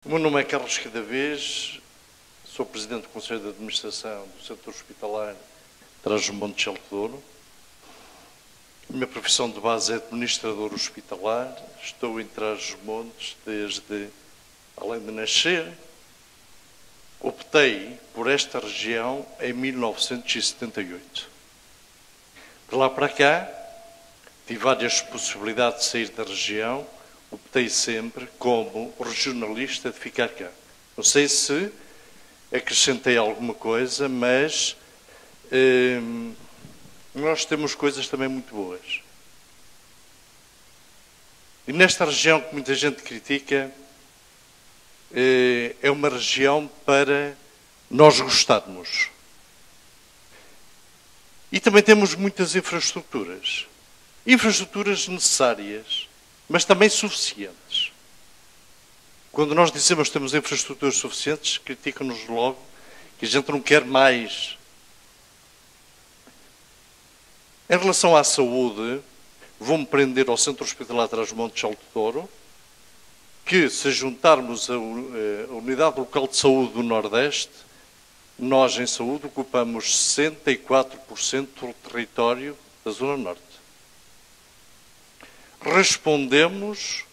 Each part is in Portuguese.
O meu nome é Carlos Cadavez, sou Presidente do Conselho de Administração do Centro Hospitalar Trás-os-Montes de Alto. A minha profissão de base é administrador hospitalar, estou em Trás-os-Montes desde, além de nascer, optei por esta região em 1978. De lá para cá, tive várias possibilidades de sair da região, optei sempre como regionalista de ficar cá. Não sei se acrescentei alguma coisa, mas nós temos coisas também muito boas. E nesta região que muita gente critica, é uma região para nós gostarmos. E também temos muitas infraestruturas. Infraestruturas necessárias, mas também suficientes. Quando nós dizemos que temos infraestruturas suficientes, criticam-nos logo que a gente não quer mais. Em relação à saúde, vou-me prender ao Centro Hospitalar Trás-os-Montes de Alto Douro, que se juntarmos a Unidade Local de Saúde do Nordeste, nós em saúde ocupamos 64% do território da Zona Norte. Respondemos,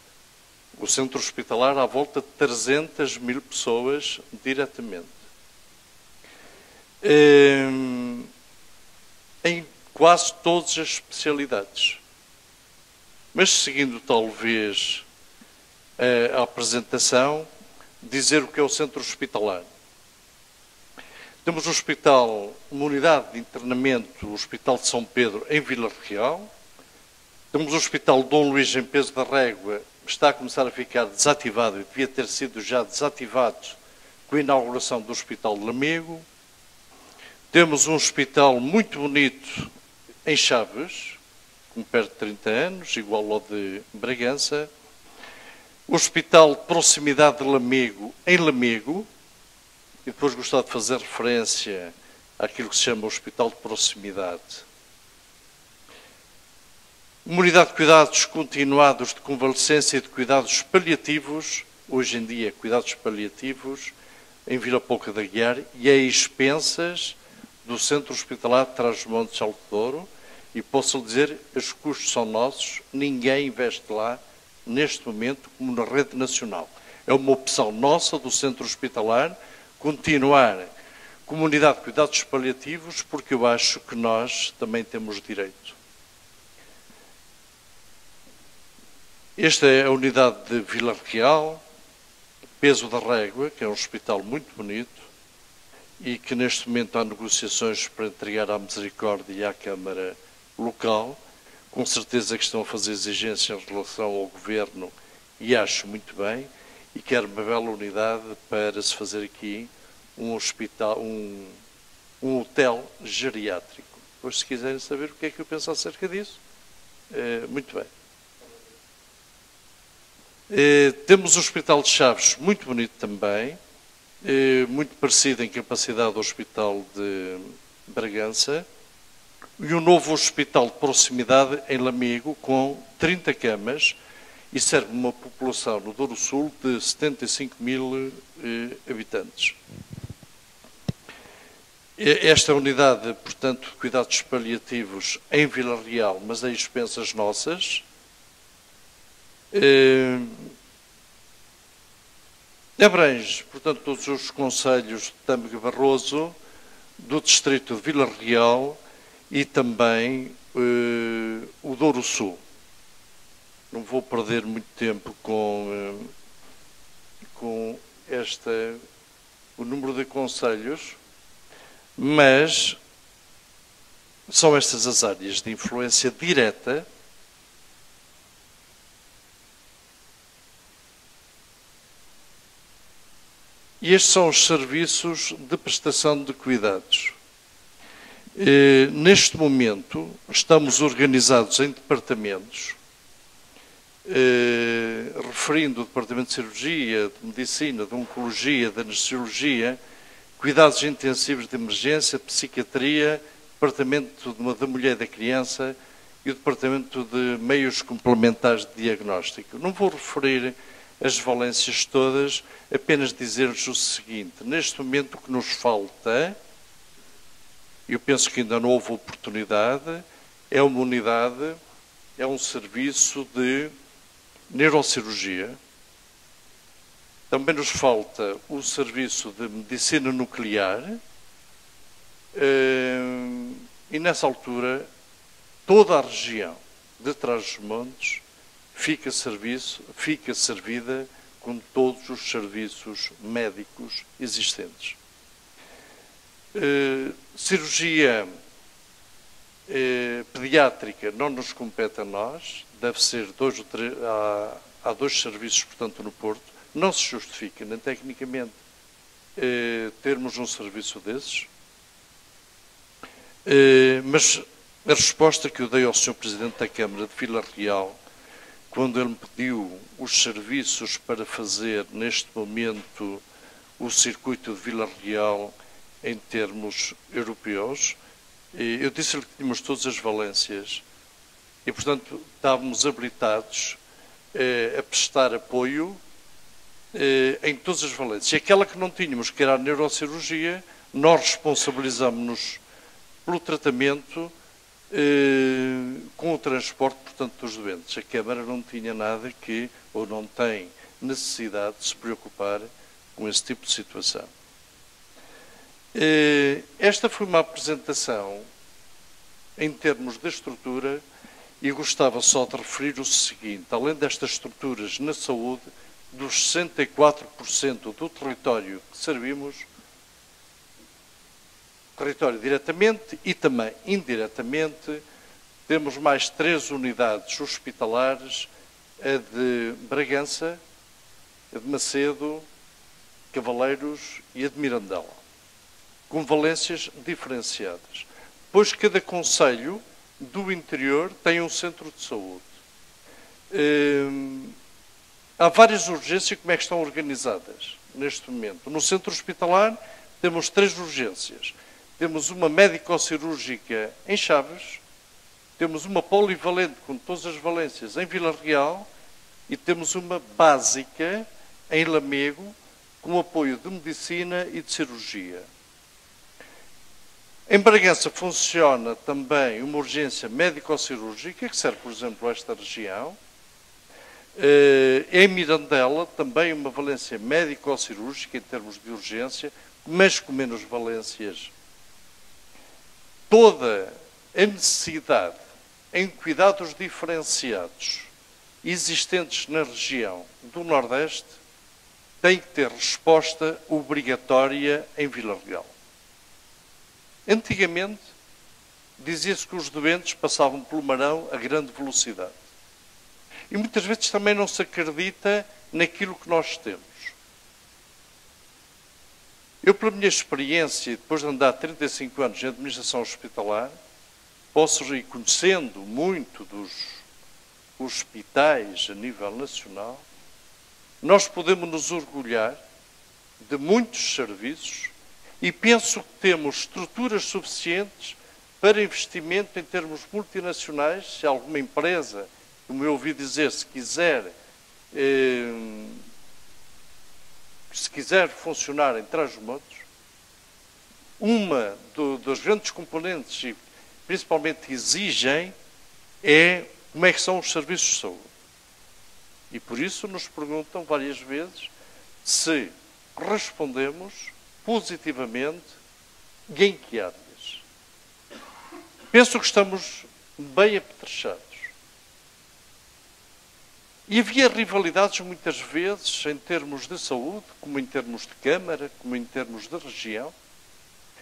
o Centro Hospitalar, à volta de 300 mil pessoas diretamente. Em quase todas as especialidades. Mas seguindo talvez a apresentação, dizer o que é o Centro Hospitalar. Temos um hospital, uma unidade de internamento, o Hospital de São Pedro, em Vila Real. Temos o Hospital Dom Luís em Peso da Régua, que está a começar a ficar desativado e devia ter sido já desativado com a inauguração do Hospital de Lamego. Temos um hospital muito bonito em Chaves, com perto de 30 anos, igual ao de Bragança. O Hospital de Proximidade de Lamego, em Lamego. E depois gostava de fazer referência àquilo que se chama Hospital de Proximidade. Uma unidade de cuidados continuados de convalescência e de cuidados paliativos, hoje em dia cuidados paliativos, em Vila Pouca da Aguiar, e a expensas do Centro Hospitalar de Trás-os-Montes de Alto Douro, e posso lhe dizer, os custos são nossos, ninguém investe lá, neste momento, como na rede nacional. É uma opção nossa do Centro Hospitalar, continuar como unidade de cuidados paliativos, porque eu acho que nós também temos direito. Esta é a unidade de Vila Real, Peso da Régua, que é um hospital muito bonito e que neste momento há negociações para entregar à Misericórdia e à Câmara Local. Com certeza que estão a fazer exigências em relação ao Governo e acho muito bem. E quero uma bela unidade para se fazer aqui um hospital, um hotel geriátrico. Depois, se quiserem saber o que é que eu penso acerca disso, muito bem. Temos o Hospital de Chaves, muito bonito também, muito parecido em capacidade ao Hospital de Bragança, e um novo hospital de proximidade em Lamego, com 30 camas, e serve uma população no Douro Sul de 75 mil habitantes. Esta unidade, portanto, de cuidados paliativos em Vila Real, mas a expensas nossas, abrange, portanto, todos os concelhos de Tâmega e Barroso, do distrito de Vila Real e também o Douro Sul. Não vou perder muito tempo com o número de concelhos, mas são estas as áreas de influência direta e estes são os serviços de prestação de cuidados. Neste momento, estamos organizados em departamentos, referindo o Departamento de Cirurgia, de Medicina, de Oncologia, de Anestesiologia, Cuidados Intensivos de Emergência, Psiquiatria, Departamento da Mulher e da Criança e o Departamento de Meios Complementares de Diagnóstico. Não vou referir as valências todas, apenas dizer-lhes o seguinte: neste momento o que nos falta, eu penso que ainda não houve oportunidade, é uma unidade, é um serviço de neurocirurgia. Também nos falta o serviço de medicina nuclear. E nessa altura, toda a região de Trás-os-Montes fica servida com todos os serviços médicos existentes. Cirurgia pediátrica não nos compete a nós, deve ser há 2 serviços, portanto, no Porto. Não se justifica, nem tecnicamente, termos um serviço desses. Mas a resposta que eu dei ao Sr. Presidente da Câmara de Vila Real, quando ele me pediu os serviços para fazer, neste momento, o circuito de Vila Real em termos europeus, eu disse-lhe que tínhamos todas as valências e, portanto, estávamos habilitados a prestar apoio em todas as valências. E aquela que não tínhamos, que era a neurocirurgia, nós responsabilizamos-nos pelo tratamento com o transporte, portanto, dos doentes. A Câmara não tinha nada que, ou não tem necessidade de se preocupar com esse tipo de situação. Esta foi uma apresentação em termos de estrutura e gostava só de referir o seguinte: além destas estruturas na saúde, dos 64% do território que servimos, território diretamente e também indiretamente, temos mais 3 unidades hospitalares, a de Bragança, a de Macedo, Cavaleiros e a de Mirandela, com valências diferenciadas. Pois cada concelho do interior tem um centro de saúde. Há várias urgências. Como é que estão organizadas neste momento? No centro hospitalar temos 3 urgências. Temos uma médico-cirúrgica em Chaves, temos uma polivalente com todas as valências em Vila Real e temos uma básica em Lamego com apoio de medicina e de cirurgia. Em Bragança funciona também uma urgência médico-cirúrgica que serve, por exemplo, a esta região. Em Mirandela, também uma valência médico-cirúrgica em termos de urgência, mas com menos valências. Toda a necessidade em cuidados diferenciados existentes na região do Nordeste tem que ter resposta obrigatória em Vila Real. Antigamente, dizia-se que os doentes passavam pelo Marão a grande velocidade. E muitas vezes também não se acredita naquilo que nós temos. Eu, pela minha experiência, depois de andar 35 anos em administração hospitalar, posso ir conhecendo muito dos hospitais a nível nacional, nós podemos nos orgulhar de muitos serviços e penso que temos estruturas suficientes para investimento em termos multinacionais. Se alguma empresa, como eu ouvi dizer, se quiser funcionar em Trás-os-Montes, uma dos grandes componentes e principalmente exigem é como é que são os serviços de saúde. E por isso nos perguntam várias vezes se respondemos positivamente e em que áreas. Penso que estamos bem apetrechados. E havia rivalidades muitas vezes em termos de saúde, como em termos de Câmara, como em termos de região.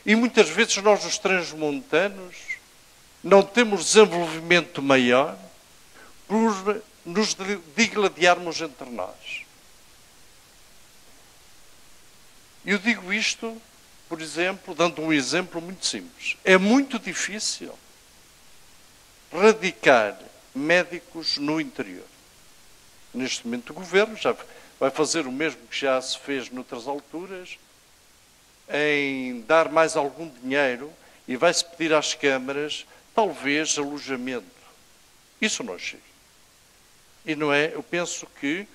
E muitas vezes nós, os transmontanos, não temos desenvolvimento maior por nos digladiarmos entre nós. Eu digo isto, por exemplo, dando um exemplo muito simples. É muito difícil radicar médicos no interior. Neste momento o Governo já vai fazer o mesmo que já se fez noutras alturas, em dar mais algum dinheiro e vai-se pedir às câmaras, talvez, alojamento. Isso não chega. E não é, eu penso que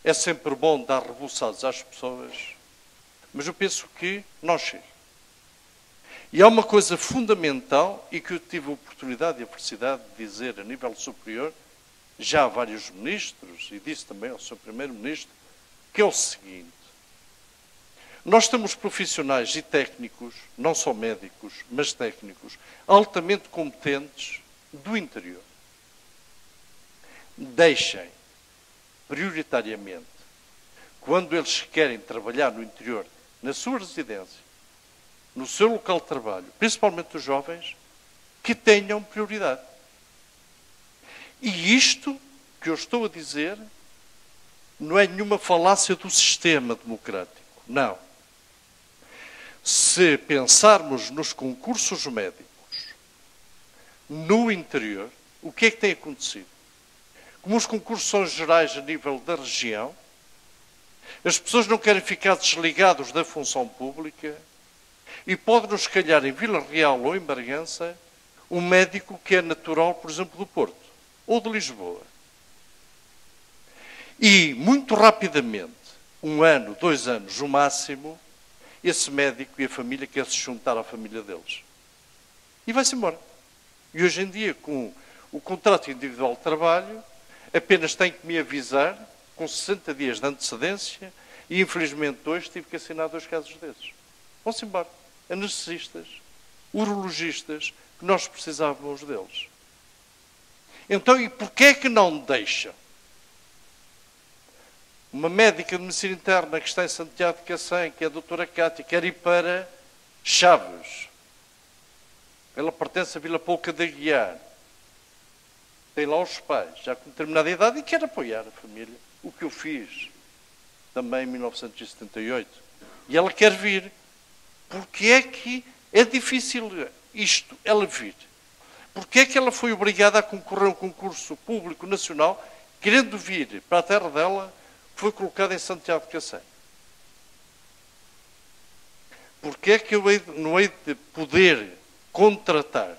É sempre bom dar rebuçados às pessoas, mas eu penso que não chega. E há uma coisa fundamental, e que eu tive a oportunidade e a felicidade de dizer a nível superior, já a vários ministros, e disse também ao Sr. Primeiro-Ministro, que é o seguinte: nós temos profissionais e técnicos, não só médicos, mas técnicos, altamente competentes do interior. Deixem, prioritariamente, quando eles querem trabalhar no interior, na sua residência, no seu local de trabalho, principalmente os jovens, que tenham prioridade. E isto que eu estou a dizer não é nenhuma falácia do sistema democrático. Não. Se pensarmos nos concursos médicos no interior, o que é que tem acontecido? Como os concursos são gerais a nível da região, as pessoas não querem ficar desligados da função pública e pode-nos calhar em Vila Real ou em Bragança um médico que é natural, por exemplo, do Porto ou de Lisboa. E, muito rapidamente, 1 ano, 2 anos, o máximo, esse médico e a família quer se juntar à família deles. E vai-se embora. E hoje em dia, com o contrato individual de trabalho, apenas tem que me avisar com 60 dias de antecedência e, infelizmente, hoje tive que assinar 2 casos desses. Vão-se embora. Anestesistas, urologistas, que nós precisávamos deles. Então, e porquê é que não deixam? Uma médica de medicina interna que está em Santiago de Cacém, que é a doutora Cátia, quer ir para Chaves. Ela pertence a Vila Pouca de Aguiar. Tem lá os pais, já com determinada idade, e quer apoiar a família. O que eu fiz também em 1978. E ela quer vir. Porque é que é difícil isto, ela vir? Porque é que ela foi obrigada a concorrer a um concurso público nacional, querendo vir para a terra dela, foi colocada em Santiago de Cacém? Porque é que eu não hei de poder contratar,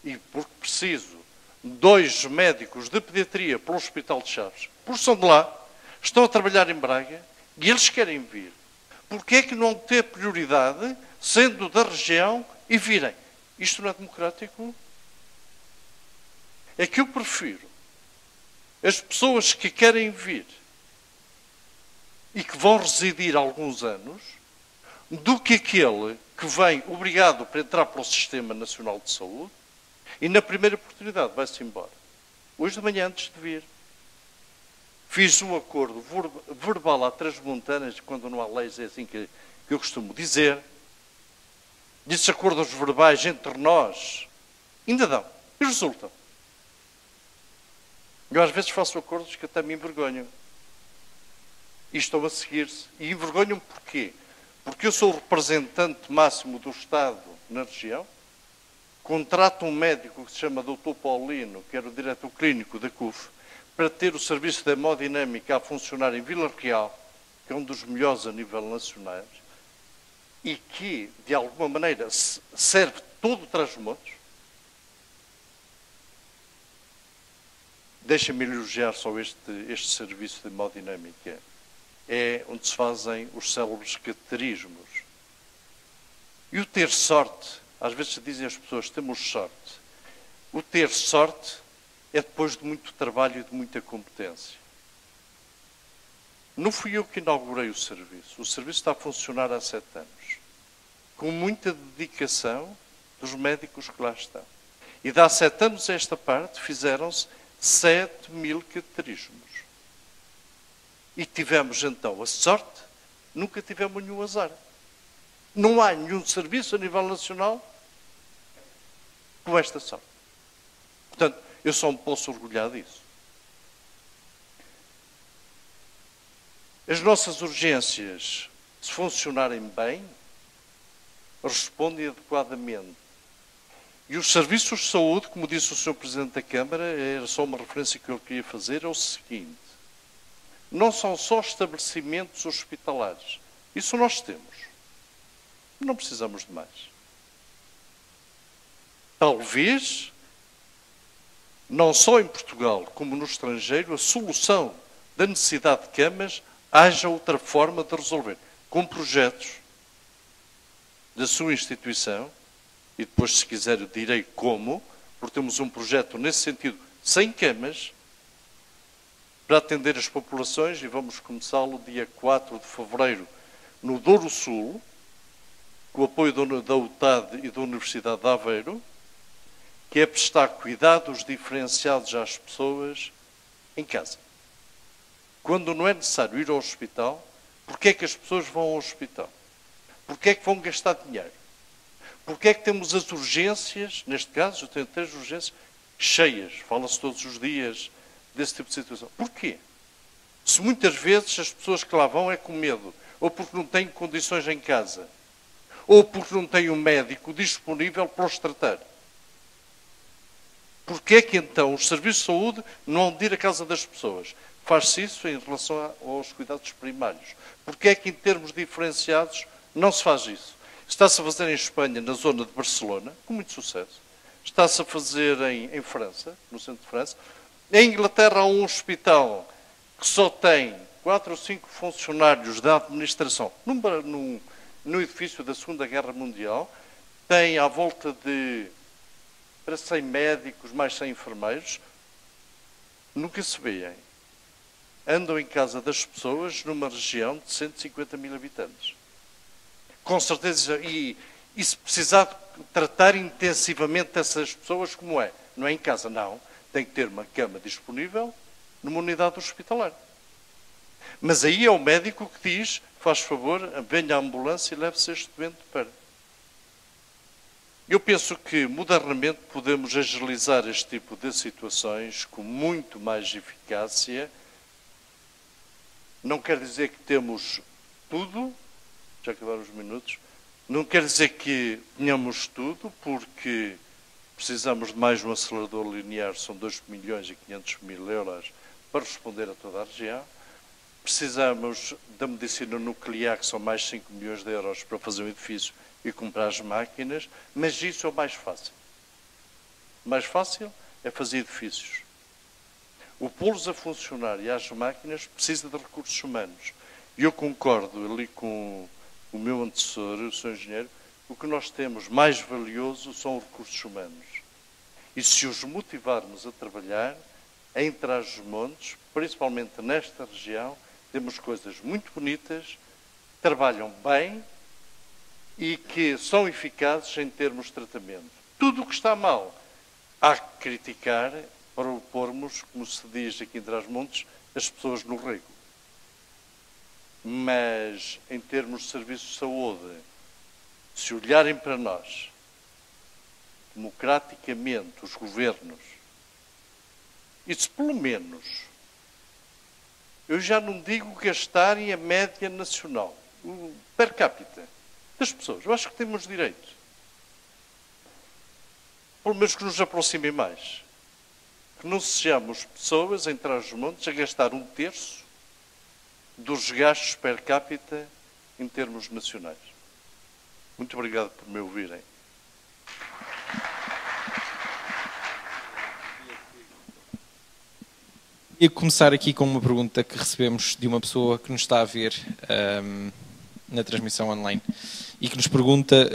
e porque preciso, 2 médicos de pediatria para o Hospital de Chaves, porque são de lá, estão a trabalhar em Braga, e eles querem vir? Porque é que não ter prioridade, sendo da região, e virem? Isto não é democrático? É que eu prefiro as pessoas que querem vir e que vão residir alguns anos, do que aquele que vem obrigado para entrar para o Sistema Nacional de Saúde e na primeira oportunidade vai-se embora. Hoje de manhã, antes de vir, fiz um acordo verbal à transmontanas, quando não há leis, é assim que eu costumo dizer. Desses acordos verbais entre nós ainda dão e resultam. Eu às vezes faço acordos que até me envergonham. E estão a seguir-se. E envergonham-me porquê? Porque eu sou o representante máximo do Estado na região, contrato um médico que se chama Dr. Paulino, que era o diretor clínico da CUF, para ter o serviço de hemodinâmica a funcionar em Vila Real, que é um dos melhores a nível nacional, e que, de alguma maneira, serve todo o Trás-os-Montes. Deixa-me elogiar só este serviço de hemodinâmica. É onde se fazem os célebres cateterismos. E o ter sorte, às vezes se dizem as pessoas, temos sorte. O ter sorte é depois de muito trabalho e de muita competência. Não fui eu que inaugurei o serviço. O serviço está a funcionar há 7 anos. Com muita dedicação dos médicos que lá estão. E de há 7 anos a esta parte fizeram-se 7.000 cateterismos. E tivemos então a sorte, nunca tivemos nenhum azar. Não há nenhum serviço a nível nacional com esta sorte. Portanto, eu só me posso orgulhar disso. As nossas urgências, se funcionarem bem, respondem adequadamente. E os serviços de saúde, como disse o Sr. Presidente da Câmara, era só uma referência que eu queria fazer, é o seguinte: não são só estabelecimentos hospitalares. Isso nós temos. Não precisamos de mais. Talvez, não só em Portugal, como no estrangeiro, a solução da necessidade de camas, haja outra forma de resolver. Com projetos da sua instituição, e depois, se quiser, eu direi como, porque temos um projeto nesse sentido, sem camas, para atender as populações, e vamos começá-lo dia 4 de fevereiro, no Douro Sul, com o apoio da UTAD e da Universidade de Aveiro, que é prestar cuidados diferenciados às pessoas em casa. Quando não é necessário ir ao hospital, porquê é que as pessoas vão ao hospital? Porquê é que vão gastar dinheiro? Porquê é que temos as urgências, neste caso, eu tenho 3 urgências, cheias, fala-se todos os dias desse tipo de situação. Porquê? Se muitas vezes as pessoas que lá vão é com medo, ou porque não têm condições em casa, ou porque não têm um médico disponível para os tratar. Porquê é que então os serviços de saúde não hão de ir à casa das pessoas? Faz-se isso em relação aos cuidados primários. Porquê é que em termos diferenciados não se faz isso? Está-se a fazer em Espanha, na zona de Barcelona, com muito sucesso. Está-se a fazer em França, no centro de França. Em Inglaterra há um hospital que só tem 4 ou 5 funcionários da administração no edifício da Segunda Guerra Mundial. Tem à volta de para 100 médicos, mais 100 enfermeiros. Nunca se veem. Andam em casa das pessoas numa região de 150 mil habitantes. Com certeza, e se precisar tratar intensivamente essas pessoas, como é? Não é em casa, não. Tem que ter uma cama disponível numa unidade hospitalar. Mas aí é o médico que diz, faz favor, venha a ambulância e leve-se este doente para. Eu penso que, modernamente, podemos agilizar este tipo de situações com muito mais eficácia. Não quer dizer que temos tudo, já acabaram os minutos, não quer dizer que tenhamos tudo, porque precisamos de mais um acelerador linear, são 2.500.000 euros para responder a toda a região. Precisamos da medicina nuclear, que são mais 5 milhões de euros para fazer um edifício e comprar as máquinas, mas isso é o mais fácil. O mais fácil é fazer edifícios. O pô-los a funcionar e as máquinas precisa de recursos humanos. E eu concordo ali com o meu antecessor, o Sr. Engenheiro, o que nós temos mais valioso são os recursos humanos. E se os motivarmos a trabalhar, em Trás-os-Montes, principalmente nesta região, temos coisas muito bonitas, trabalham bem e que são eficazes em termos de tratamento. Tudo o que está mal há que criticar para o pormos, como se diz aqui em Trás-os-Montes, as pessoas no rego. Mas, em termos de serviços de saúde, se olharem para nós, democraticamente, os governos, e se pelo menos, eu já não digo gastarem a média nacional, o per capita das pessoas, eu acho que temos direito. Pelo menos que nos aproximem mais. Que não sejamos pessoas em Trás-os-Montes a gastar 1/3 dos gastos per capita em termos nacionais. Muito obrigado por me ouvirem. Ia começar aqui com uma pergunta que recebemos de uma pessoa que nos está a ver na transmissão online e que nos pergunta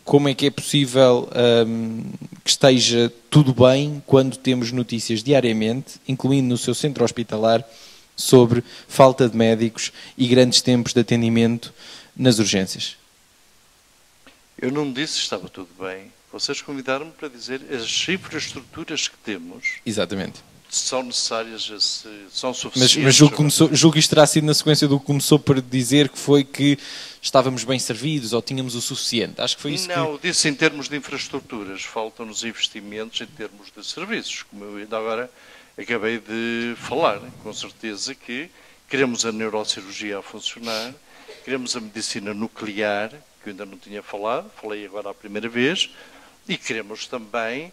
como é que é possível que esteja tudo bem quando temos notícias diariamente, incluindo no seu centro hospitalar, sobre falta de médicos e grandes tempos de atendimento nas urgências. Eu não disse que estava tudo bem. Vocês convidaram-me para dizer as infraestruturas que temos. Exatamente. São necessárias, são suficientes. Mas julgo que isto terá sido na sequência do que começou por dizer que foi que estávamos bem servidos ou tínhamos o suficiente. Acho que foi isso. Não, disse em termos de infraestruturas. Faltam-nos investimentos em termos de serviços, como eu ainda agora acabei de falar. Com certeza que queremos a neurocirurgia a funcionar, queremos a medicina nuclear, que eu ainda não tinha falado, falei agora a primeira vez, e queremos também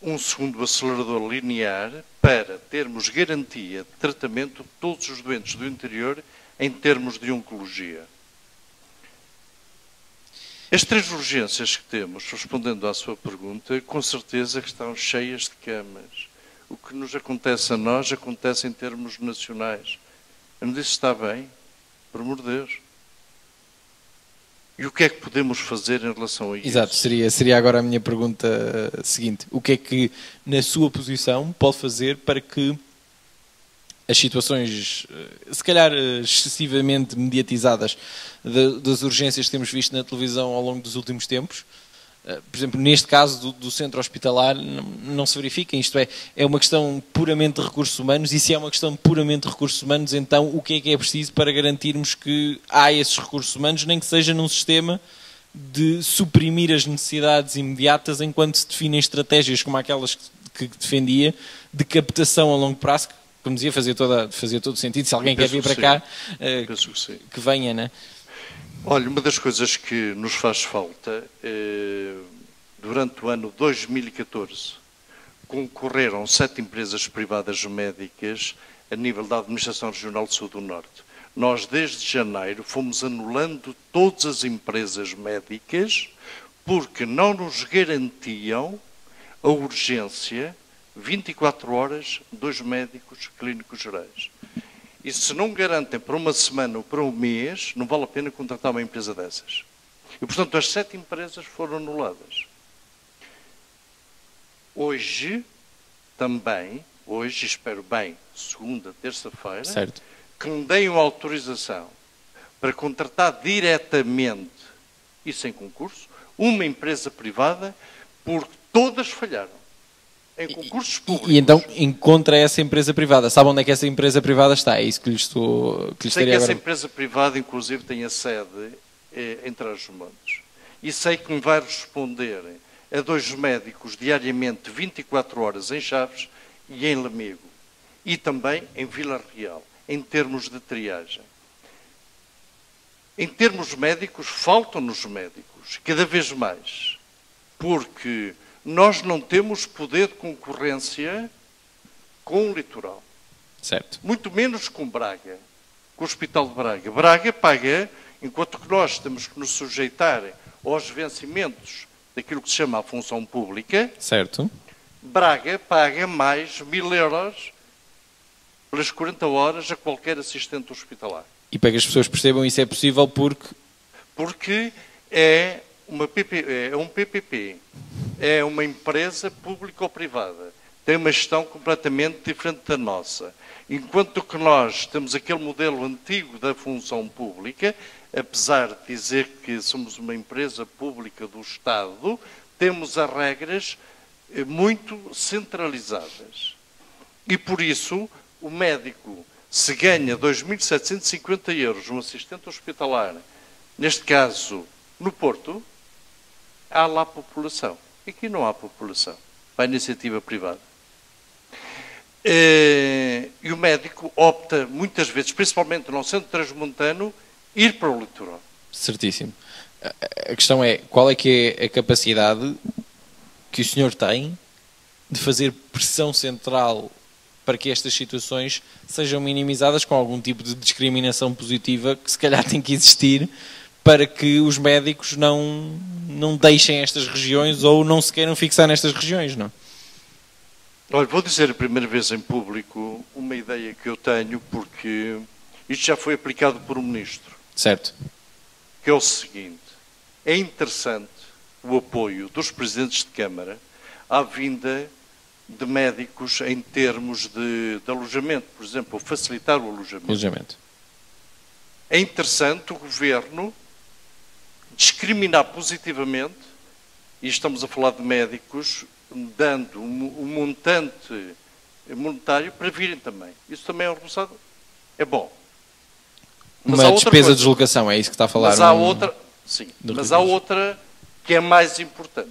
um segundo acelerador linear para termos garantia de tratamento de todos os doentes do interior em termos de oncologia. As 3 urgências que temos, respondendo à sua pergunta, com certeza que estão cheias de camas. O que nos acontece a nós acontece em termos nacionais. Eu não disse está bem, por amor de Deus. E o que é que podemos fazer em relação a isso? Exato, seria agora a minha pergunta seguinte. O que é que, na sua posição, pode fazer para que as situações, se calhar excessivamente mediatizadas, das urgências que temos visto na televisão ao longo dos últimos tempos, por exemplo, neste caso do centro hospitalar, não se verifiquem? Isto é uma questão puramente de recursos humanos, e se é uma questão puramente de recursos humanos, então o que é preciso para garantirmos que há esses recursos humanos, nem que seja num sistema de suprimir as necessidades imediatas enquanto se definem estratégias como aquelas que defendia, de captação a longo prazo, que, como dizia, fazia todo o sentido. Se alguém quer vir para cá, que venha, não é? Olha, uma das coisas que nos faz falta, durante o ano 2014, concorreram 7 empresas privadas médicas a nível da Administração Regional de Saúde do Norte. Nós, desde janeiro, fomos anulando todas as empresas médicas porque não nos garantiam a urgência 24 horas, 2 médicos clínicos gerais. E se não garantem para uma semana ou para um mês, não vale a pena contratar uma empresa dessas. E, portanto, as 7 empresas foram anuladas. Hoje, espero bem, segunda, terça-feira, que me deem uma autorização para contratar diretamente e sem concurso uma empresa privada, porque todas falharam. Em concursos públicos. E então encontra essa empresa privada. Sabe onde é que essa empresa privada está? É isso que lhe estou... Sei que essa empresa privada, inclusive, tem a sede em Trás-os-Montes. E sei que me vai responder a 2 médicos diariamente, 24 horas, em Chaves e em Lamego. E também em Vila Real, em termos de triagem. Em termos médicos, faltam-nos médicos, cada vez mais. Porque nós não temos poder de concorrência com o litoral. Certo. Muito menos com Braga, com o Hospital de Braga. Braga paga, enquanto que nós temos que nos sujeitar aos vencimentos daquilo que se chama a função pública. Certo. Braga paga mais 1.000 euros pelas 40 horas a qualquer assistente hospitalar. E para que as pessoas percebam, isso é possível porque é um PPP. É uma empresa pública ou privada. Tem uma gestão completamente diferente da nossa. Enquanto que nós temos aquele modelo antigo da função pública, apesar de dizer que somos uma empresa pública do Estado, temos as regras muito centralizadas. E por isso, o médico, se ganha 2.750 euros, um assistente hospitalar, neste caso no Porto, há lá população. Aqui não há população, para a iniciativa privada. E o médico opta, muitas vezes, principalmente no centro transmontano, ir para o litoral. Certíssimo. A questão é, qual é que é a capacidade que o senhor tem de fazer pressão central para que estas situações sejam minimizadas com algum tipo de discriminação positiva que se calhar tem que existir para que os médicos não deixem estas regiões ou não se queiram fixar nestas regiões, não? Olha, vou dizer a primeira vez em público uma ideia que eu tenho, porque isto já foi aplicado por um ministro. Certo. Que é o seguinte: é interessante o apoio dos presidentes de Câmara à vinda de médicos em termos de alojamento, por exemplo, facilitar o alojamento. É interessante o Governo discriminar positivamente, e estamos a falar de médicos, dando um montante monetário para virem também. Isso também é um resultado. É bom. Mas uma despesa de deslocação, é isso que está a falar? Mas há outra, sim, mas há outra que é mais importante.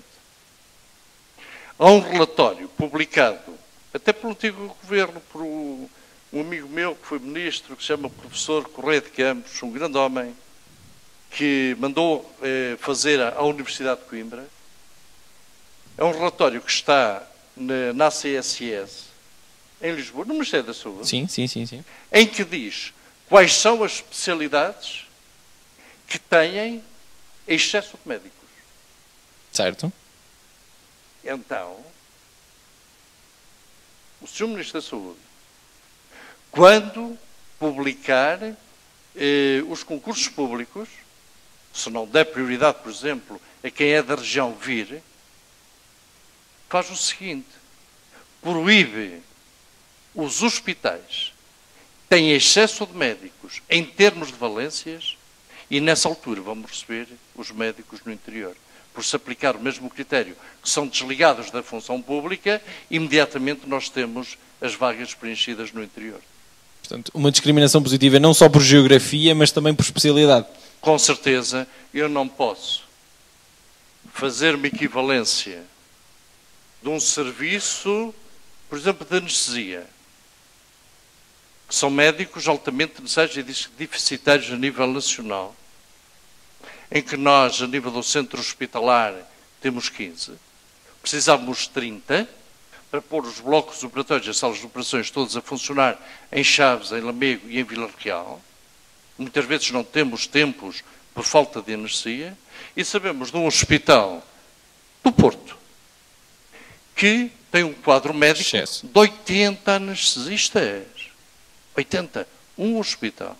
Há um relatório publicado, até pelo antigo governo, por um amigo meu que foi ministro, que se chama professor Correia de Campos, um grande homem, que mandou fazer à Universidade de Coimbra. É um relatório que está na ACSS, em Lisboa, no Ministério da Saúde. Sim. Em que diz quais são as especialidades que têm excesso de médicos. Certo. Então, o Sr. Ministro da Saúde, quando publicar os concursos públicos, se não der prioridade, por exemplo, a quem é da região vir, faz o seguinte: proíbe os hospitais que têm excesso de médicos em termos de valências e nessa altura vamos receber os médicos no interior. Por se aplicar o mesmo critério, que são desligados da função pública, imediatamente nós temos as vagas preenchidas no interior. Portanto, uma discriminação positiva não só por geografia, mas também por especialidade. Com certeza, eu não posso fazer uma equivalência de um serviço, por exemplo, de anestesia, que são médicos altamente necessários e deficitários a nível nacional, em que nós, a nível do centro hospitalar, temos 15, precisávamos de 30, para pôr os blocos operatórios e as salas de operações todas a funcionar em Chaves, em Lamego e em Vila Real. Muitas vezes não temos tempos por falta de anestesia, e sabemos de um hospital do Porto que tem um quadro médico de 80 anestesistas. 80. Um hospital.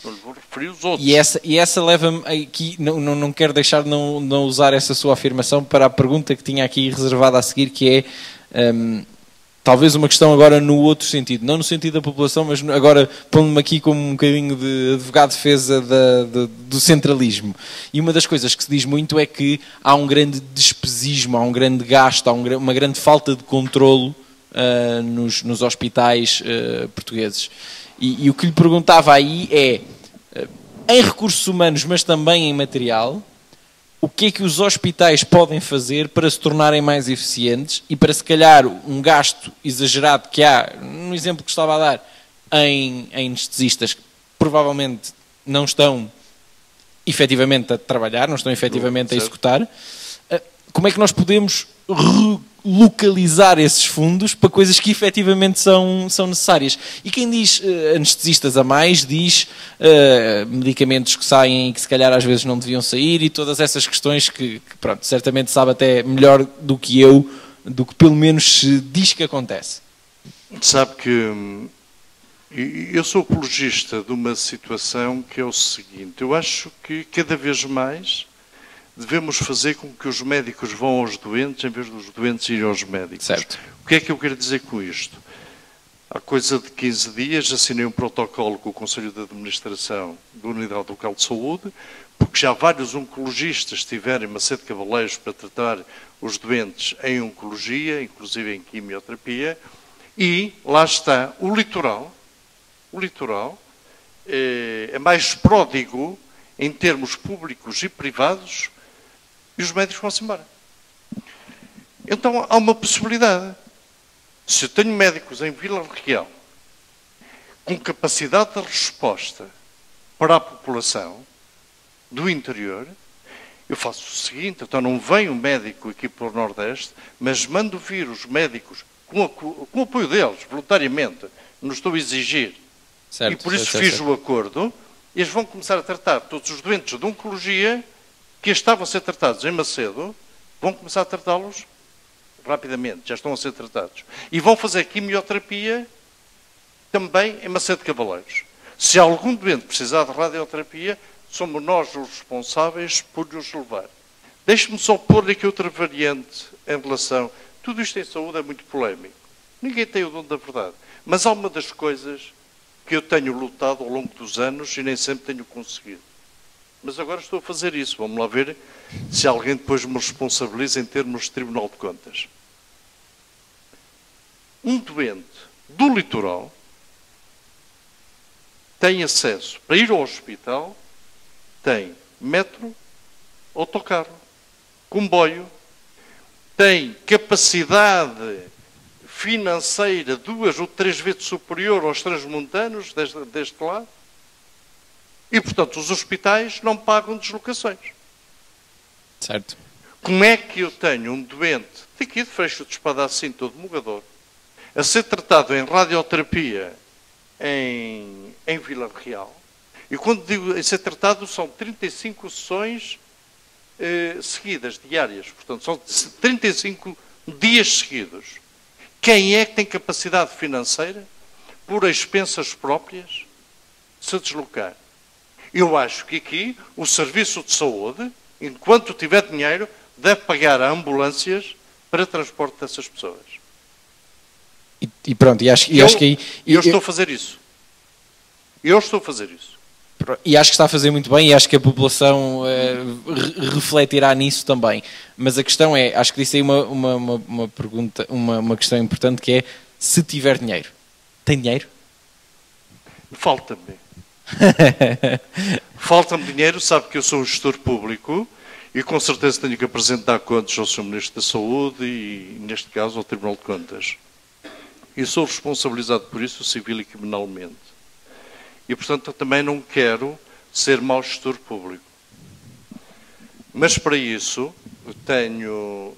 Não lhe vou referir os outros. E essa leva-me aqui, não quero deixar de não usar essa sua afirmação para a pergunta que tinha aqui reservada a seguir, que é talvez uma questão agora no outro sentido, não no sentido da população, mas agora pondo-me aqui como um bocadinho de advogado de defesa do centralismo. E uma das coisas que se diz muito é que há um grande despesismo, há um grande gasto, há uma grande falta de controlo nos hospitais portugueses. E o que lhe perguntava aí é, em recursos humanos, mas também em material, o que é que os hospitais podem fazer para se tornarem mais eficientes e para, se calhar, um gasto exagerado que há, no exemplo que estava a dar, em anestesistas que provavelmente não estão efetivamente a trabalhar, não estão efetivamente a executar, como é que nós podemos localizar esses fundos para coisas que efetivamente são necessárias? E quem diz anestesistas a mais, diz medicamentos que saem e que se calhar às vezes não deviam sair, e todas essas questões que pronto, certamente sabe até melhor do que eu, do que pelo menos se diz que acontece. Sabe que eu sou apologista de uma situação que é o seguinte: eu acho que cada vez mais devemos fazer com que os médicos vão aos doentes em vez dos doentes irem aos médicos. Certo. O que é que eu quero dizer com isto? Há coisa de 15 dias assinei um protocolo com o Conselho de Administração da Unidade Local de Saúde, porque já vários oncologistas estiveram em Macedo Cavaleiros para tratar os doentes em oncologia, inclusive em quimioterapia, e lá está o litoral. O litoral é mais pródigo em termos públicos e privados, e os médicos vão-se embora. Então há uma possibilidade. Se eu tenho médicos em Vila Real com capacidade de resposta para a população do interior, eu faço o seguinte: então não vem um médico aqui para o Nordeste, mas mando vir os médicos com o apoio deles, voluntariamente, não estou a exigir. Certo, e por isso fiz o acordo. Eles vão começar a tratar todos os doentes de oncologia que estavam a ser tratados em Macedo, vão começar a tratá-los rapidamente, já estão a ser tratados. E vão fazer quimioterapia também em Macedo Cavaleiros. Se algum doente precisar de radioterapia, somos nós os responsáveis por os levar. Deixe-me só pôr aqui outra variante em relação... Tudo isto em saúde é muito polémico. Ninguém tem o dono da verdade. Mas há uma das coisas que eu tenho lutado ao longo dos anos e nem sempre tenho conseguido. Mas agora estou a fazer isso. Vamos lá ver se alguém depois me responsabiliza em termos de Tribunal de Contas. Um doente do litoral tem acesso, para ir ao hospital, tem metro, autocarro, comboio, tem capacidade financeira 2 ou 3 vezes superior aos transmontanos deste lado, e, portanto, os hospitais não pagam deslocações. Certo. Como é que eu tenho um doente daqui de Freixo de Espada assim, todo mogador, a ser tratado em radioterapia em Vila Real, e quando digo em ser tratado são 35 sessões seguidas, diárias, portanto, são 35 dias seguidos. Quem é que tem capacidade financeira, por expensas próprias, se deslocar. Eu acho que aqui o Serviço de Saúde, enquanto tiver dinheiro, deve pagar a ambulâncias para transporte dessas pessoas. E pronto, acho que aí... Eu estou a fazer isso. Eu estou a fazer isso. E acho que está a fazer muito bem e acho que a população refletirá nisso também. Mas a questão é, acho que disse aí uma pergunta, uma questão importante, que é, se tiver dinheiro. Tem dinheiro? Falta-me. Falta-me dinheiro, sabe que eu sou um gestor público e com certeza tenho que apresentar contas ao Sr. Ministro da Saúde e, neste caso, ao Tribunal de Contas. E sou responsabilizado por isso, civil e criminalmente. E, portanto, eu também não quero ser mau gestor público. Mas, para isso,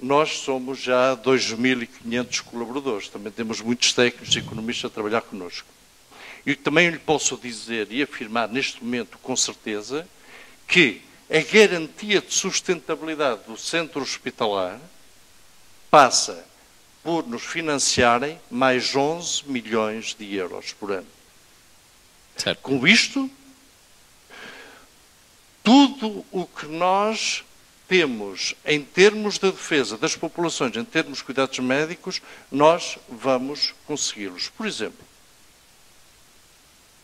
nós somos já 2.500 colaboradores. Também temos muitos técnicos e economistas a trabalhar connosco. E também lhe posso dizer e afirmar, neste momento, com certeza, que a garantia de sustentabilidade do centro hospitalar passa por nos financiarem mais 11 milhões de euros por ano. Certo. Com isto, tudo o que nós temos em termos de defesa das populações, em termos de cuidados médicos, nós vamos consegui-los. Por exemplo,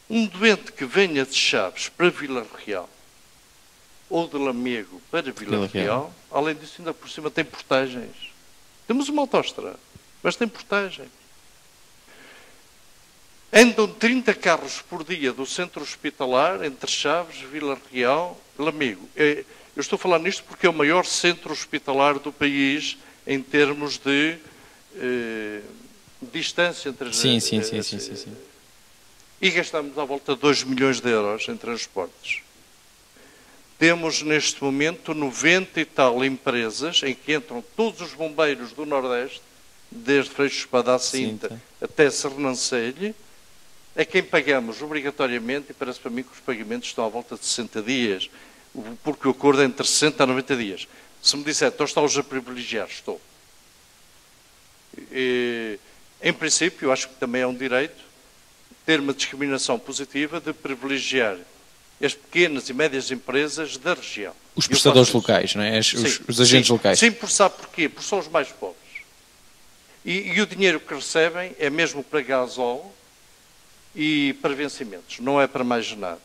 um doente que venha de Chaves para Vila Real ou de Lamego para Vila Real, além disso, ainda por cima tem portagens. Temos uma autoestrada, mas tem portagens. Andam 30 carros por dia do centro hospitalar entre Chaves, Vila Real e Lamego. Eu estou a falar nisto porque é o maior centro hospitalar do país em termos de distância entre as... Sim. E gastamos à volta de 2 milhões de euros em transportes. Temos neste momento 90 e tal empresas em que entram todos os bombeiros do Nordeste, desde Freixo Espada à Cinta até Sernancelho, a quem pagamos obrigatoriamente, e parece para mim que os pagamentos estão à volta de 60 dias, porque o acordo é entre 60 a 90 dias. Se me disser, então está-os a privilegiar, estou. Em princípio, eu acho que também é um direito ter uma discriminação positiva de privilegiar as pequenas e médias empresas da região. Os prestadores locais, não é? Os agentes locais. Sim, por sabe porquê? Porque são os mais pobres. E o dinheiro que recebem é mesmo para gasóleo e para vencimentos, não é para mais nada.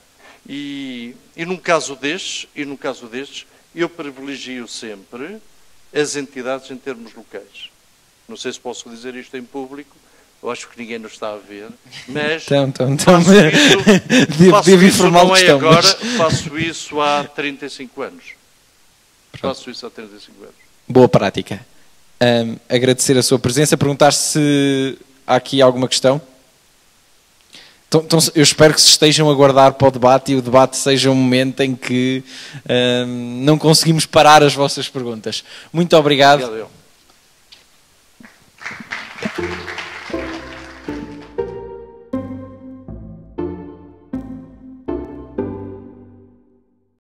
E num caso destes, eu privilegio sempre as entidades em termos locais. Não sei se posso dizer isto em público, eu acho que ninguém nos está a ver, mas faço isso há 35 anos. Faço isso há 35 anos. Boa prática. Agradecer a sua presença, perguntar se há aqui alguma questão. Então, eu espero que se estejam a guardar para o debate e o debate seja um momento em que não conseguimos parar as vossas perguntas. Muito obrigado. Obrigado.